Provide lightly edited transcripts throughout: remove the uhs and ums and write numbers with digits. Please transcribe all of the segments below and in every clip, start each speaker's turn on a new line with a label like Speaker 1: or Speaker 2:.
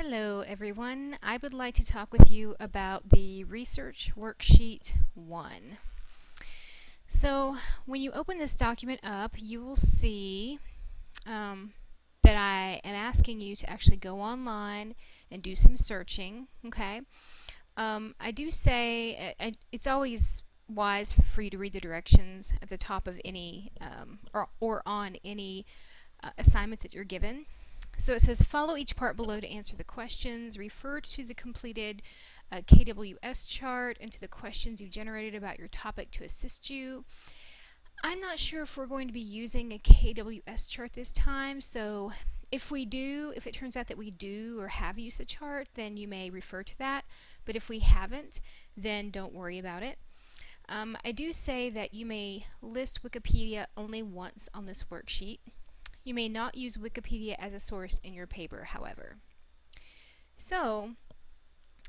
Speaker 1: Hello everyone, I would like to talk with you about the Research Worksheet 1. So when you open this document up, you will see that I am asking you to actually go online and do some searching, okay? I do say it's always wise for you to read the directions at the top of any or on any assignment that you're given. So it says follow each part below to answer the questions, refer to the completed KWS chart and to the questions you generated about your topic to assist you. I'm not sure if we're going to be using a KWS chart this time, so if it turns out that we do or have used the chart, then you may refer to that, but if we haven't, then don't worry about it. I do say that you may list Wikipedia only once on this worksheet. You may not use Wikipedia as a source in your paper, however. So,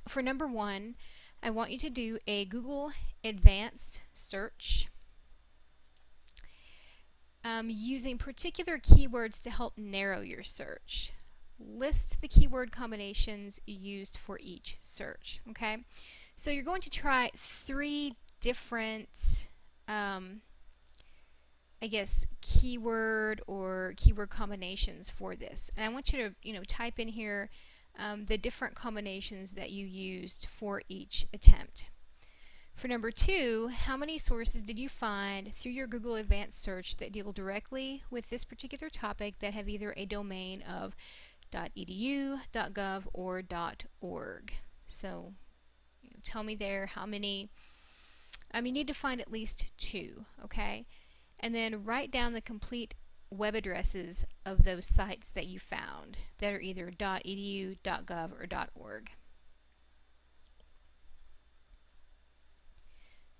Speaker 1: for number 1, I want you to do a Google Advanced search using particular keywords to help narrow your search. List the keyword combinations used for each search, okay? So you're going to try 3 different keyword or keyword combinations for this. And I want you to, type in here the different combinations that you used for each attempt. For number 2, how many sources did you find through your Google Advanced Search that deal directly with this particular topic that have either a domain of .edu, .gov, or .org? So tell me there how many. You need to find at least 2, okay? And then write down the complete web addresses of those sites that you found that are either .edu, .gov, or .org.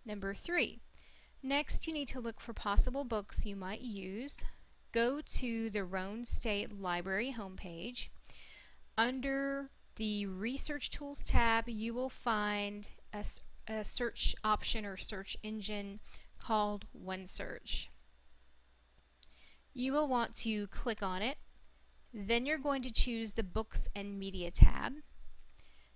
Speaker 1: Number 3. Next, you need to look for possible books you might use. Go to the Roane State Library homepage. Under the Research Tools tab, you will find a search option or search engine called OneSearch. You will want to click on it. Then you're going to choose the Books and Media tab.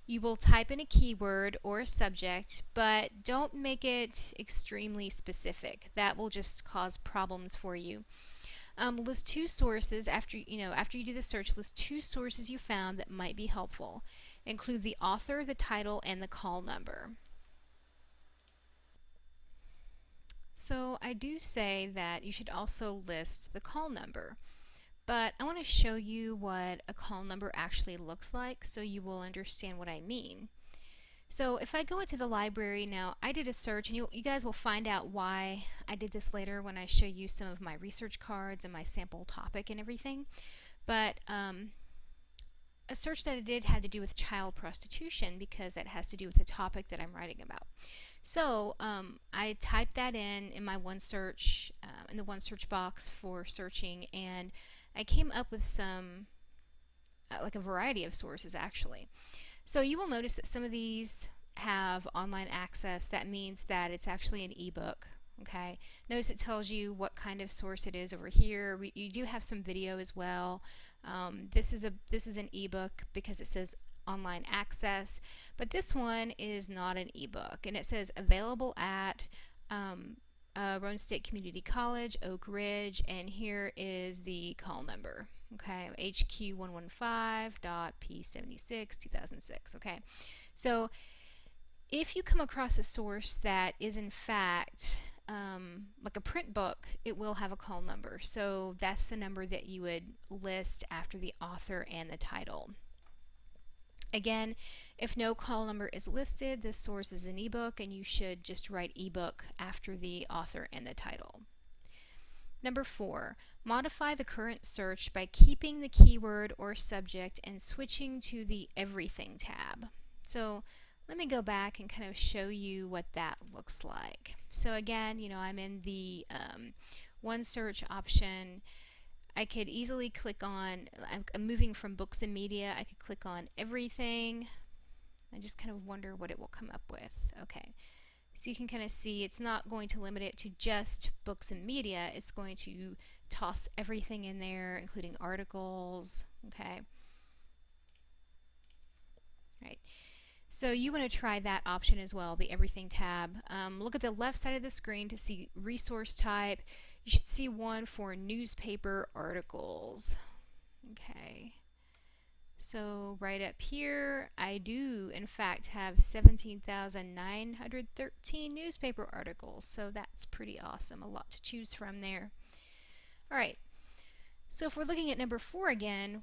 Speaker 1: You will type in a keyword or a subject, but don't make it extremely specific. That will just cause problems for you. List 2 sources after you do the search. List 2 sources you found that might be helpful. Include the author, the title, and the call number. So I do say that you should also list the call number, but I want to show you what a call number actually looks like so you will understand what I mean. So if I go into the library now, I did a search, and you guys will find out why I did this later when I show you some of my research cards and my sample topic and everything. But a search that I did had to do with child prostitution because that has to do with the topic that I'm writing about. So I typed that in my OneSearch, in the OneSearch box for searching, and I came up with some, like a variety of sources actually. So you will notice that some of these have online access. That means that it's actually an ebook. Okay. Notice it tells you what kind of source it is over here. You do have some video as well. This is an ebook because it says online access, but this one is not an ebook, and it says available at Roane State Community College, Oak Ridge, and here is the call number. Okay, HQ115.P76 2006. Okay, so if you come across a source that is in fact like a print book, it will have a call number. So that's the number that you would list after the author and the title. Again, if no call number is listed, this source is an ebook, and you should just write ebook after the author and the title. Number 4, modify the current search by keeping the keyword or subject and switching to the Everything tab. So let me go back and kind of show you what that looks like. So again, I'm in the OneSearch option. I could easily click on, I'm moving from Books and Media, I could click on Everything. I just kind of wonder what it will come up with. Okay, so you can kind of see it's not going to limit it to just Books and Media, it's going to toss everything in there, including articles. Okay. So you want to try that option as well, the Everything tab. Look at the left side of the screen to see resource type. You should see one for newspaper articles. Okay. So right up here, I do in fact have 17,913 newspaper articles. So that's pretty awesome. A lot to choose from there. All right. So if we're looking at number 4 again,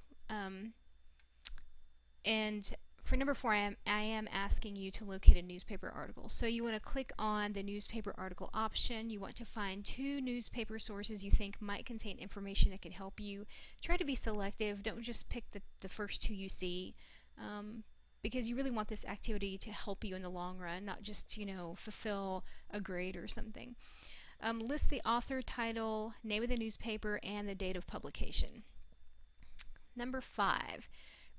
Speaker 1: and for number 4, I am asking you to locate a newspaper article. So you want to click on the newspaper article option. You want to find 2 newspaper sources you think might contain information that can help you. Try to be selective. Don't just pick the first 2 you see, because you really want this activity to help you in the long run, not just, fulfill a grade or something. List the author, title, name of the newspaper, and the date of publication. Number 5.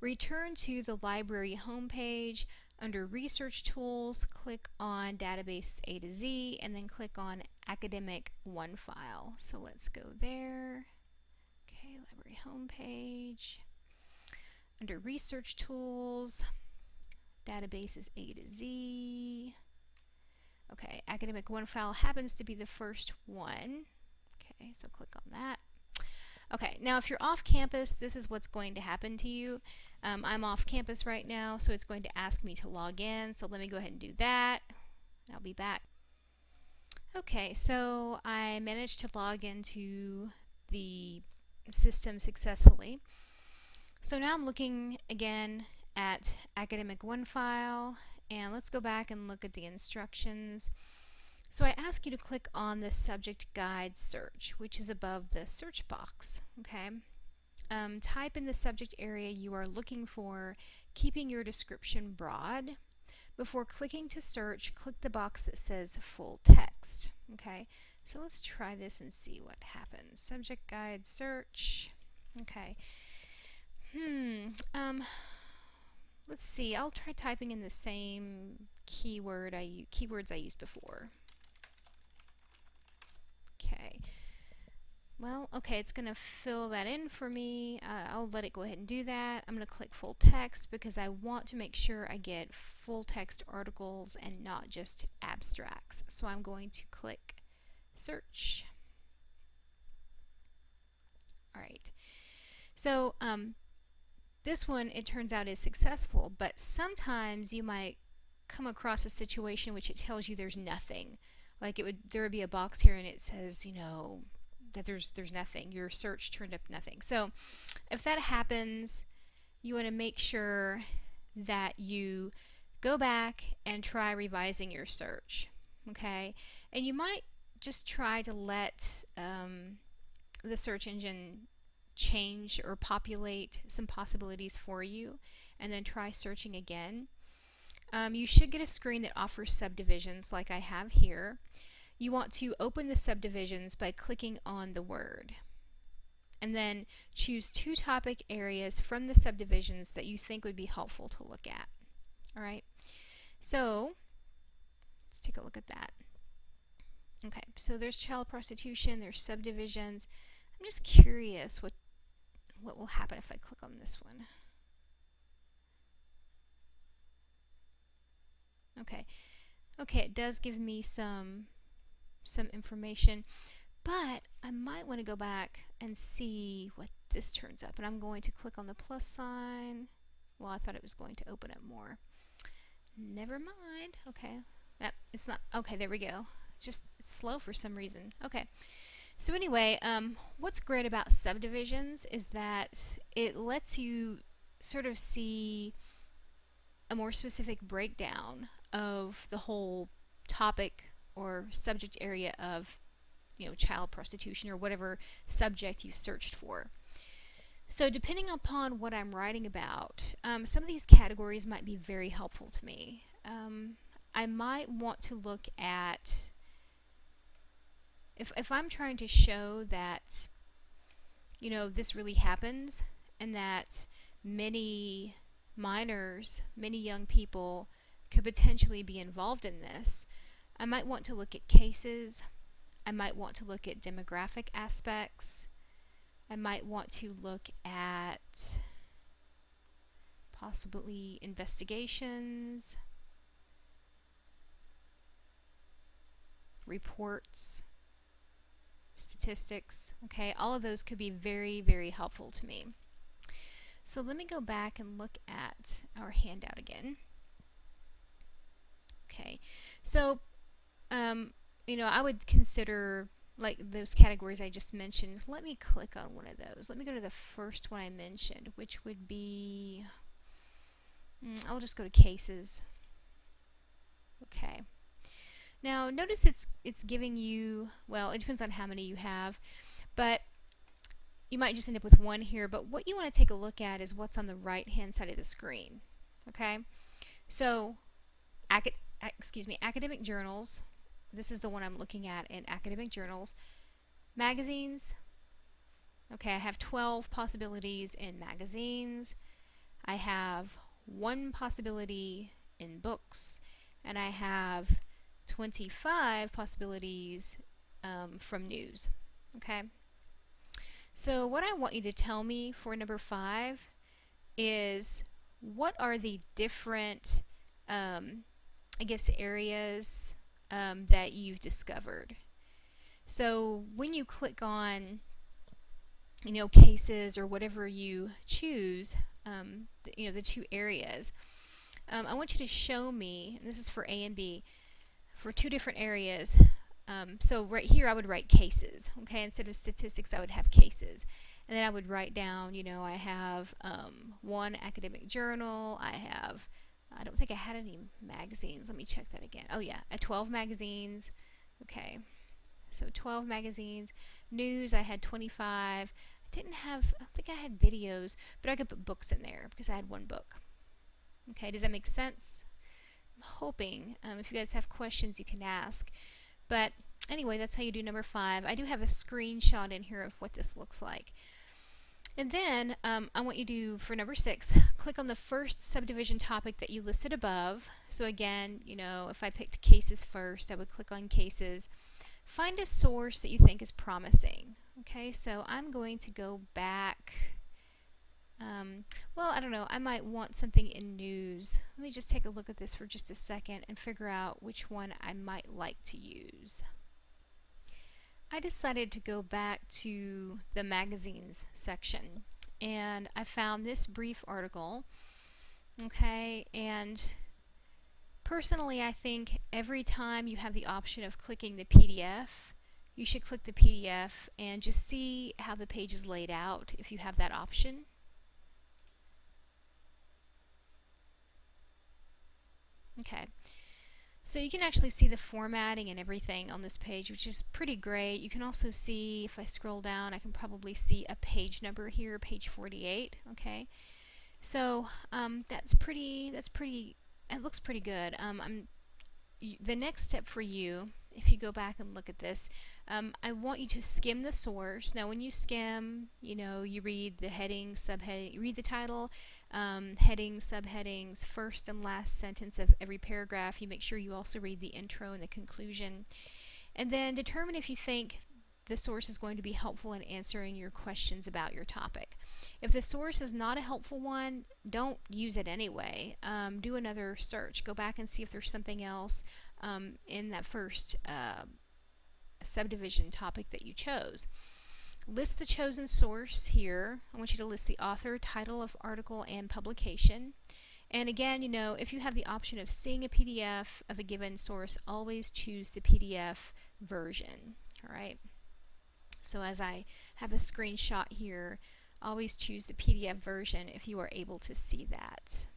Speaker 1: Return to the library homepage. Under Research Tools, click on Database A to Z, and then click on Academic OneFile. So let's go there. Okay, library homepage. Under Research Tools, Databases A to Z. Okay, Academic OneFile happens to be the first one. Okay, so click on that. Okay, now if you're off campus, this is what's going to happen to you. I'm off campus right now, so it's going to ask me to log in. So let me go ahead and do that. I'll be back. Okay, so I managed to log into the system successfully. So now I'm looking again at Academic OneFile, and let's go back and look at the instructions. So I ask you to click on the subject guide search, which is above the search box. Okay. Type in the subject area you are looking for, keeping your description broad. Before clicking to search, click the box that says full text. Okay. So let's try this and see what happens. Subject guide search. Okay. Let's see. I'll try typing in the same keywords I used before. Okay. Well, okay, it's going to fill that in for me. I'll let it go ahead and do that. I'm going to click full text because I want to make sure I get full text articles and not just abstracts. So I'm going to click search. All right. So this one, it turns out, is successful, but sometimes you might come across a situation in which it tells you there's nothing. Like there would be a box here and it says, that there's nothing. Your search turned up nothing. So if that happens, you want to make sure that you go back and try revising your search. Okay? And you might just try to let the search engine change or populate some possibilities for you, and then try searching again. You should get a screen that offers subdivisions like I have here. You want to open the subdivisions by clicking on the word, and then choose 2 topic areas from the subdivisions that you think would be helpful to look at. Alright, so let's take a look at that. Okay, so there's child prostitution, there's subdivisions. I'm just curious what will happen if I click on this one. Okay, it does give me some information, but I might want to go back and see what this turns up. And I'm going to click on the plus sign. Well, I thought it was going to open up more. Never mind. Okay, it's not. Okay, there we go. It's slow for some reason. Okay. So anyway, what's great about subdivisions is that it lets you sort of see a more specific breakdown of the whole topic or subject area of, child prostitution or whatever subject you've searched for. So depending upon what I'm writing about, some of these categories might be very helpful to me. I might want to look at, if I'm trying to show that, this really happens and that many minors, many young people could potentially be involved in this, I might want to look at cases. I might want to look at demographic aspects. I might want to look at possibly investigations, reports, statistics. Okay, all of those could be very, very helpful to me. So let me go back and look at our handout again. Okay, so I would consider like those categories I just mentioned. Let me click on one of those. Let me go to the first one I mentioned, which would be, I'll just go to cases. Okay. Now notice it's giving you, well, it depends on how many you have, but you might just end up with one here. But what you want to take a look at is what's on the right hand side of the screen. Okay, so academic journals. This is the one I'm looking at in academic journals. Magazines. Okay, I have 12 possibilities in magazines. I have one possibility in books, and I have 25 possibilities from news. Okay, so what I want you to tell me for number 5 is what are the different areas that you've discovered. So when you click on cases or whatever you choose, the two areas, I want you to show me, and this is for A and B, for two different areas. So right here I would write cases. Okay, instead of statistics I would have cases, and then I would write down, I have one academic journal, I don't think I had any magazines. Let me check that again. Oh yeah, 12 magazines. Okay, so 12 magazines. News, I had 25. I don't think I had videos, but I could put books in there because I had one book. Okay, does that make sense? I'm hoping. If you guys have questions, you can ask. But anyway, that's how you do number 5. I do have a screenshot in here of what this looks like. And then I want you to, for number 6, click on the first subdivision topic that you listed above. So again, if I picked cases first, I would click on cases. Find a source that you think is promising. Okay, so I'm going to go back. Well, I don't know. I might want something in news. Let me just take a look at this for just a second and figure out which one I might like to use. I decided to go back to the magazines section, and I found this brief article. Okay, and personally I think every time you have the option of clicking the PDF, you should click the PDF and just see how the page is laid out if you have that option. Okay, so you can actually see the formatting and everything on this page, which is pretty great. You can also see, if I scroll down, I can probably see a page number here, page 48. Okay, so that's pretty. It looks pretty good. The next step for you, if you go back and look at this, I want you to skim the source. Now when you skim, you read the heading, subheading, you read the title, headings, subheadings, first and last sentence of every paragraph. You make sure you also read the intro and the conclusion. And then determine if you think the source is going to be helpful in answering your questions about your topic. If the source is not a helpful one, don't use it anyway. Do another search. Go back and see if there's something else in that first subdivision topic that you chose. List the chosen source here. I want you to list the author, title of article, and publication. And again, if you have the option of seeing a PDF of a given source, always choose the PDF version. All right. So as I have a screenshot here, always choose the PDF version if you are able to see that.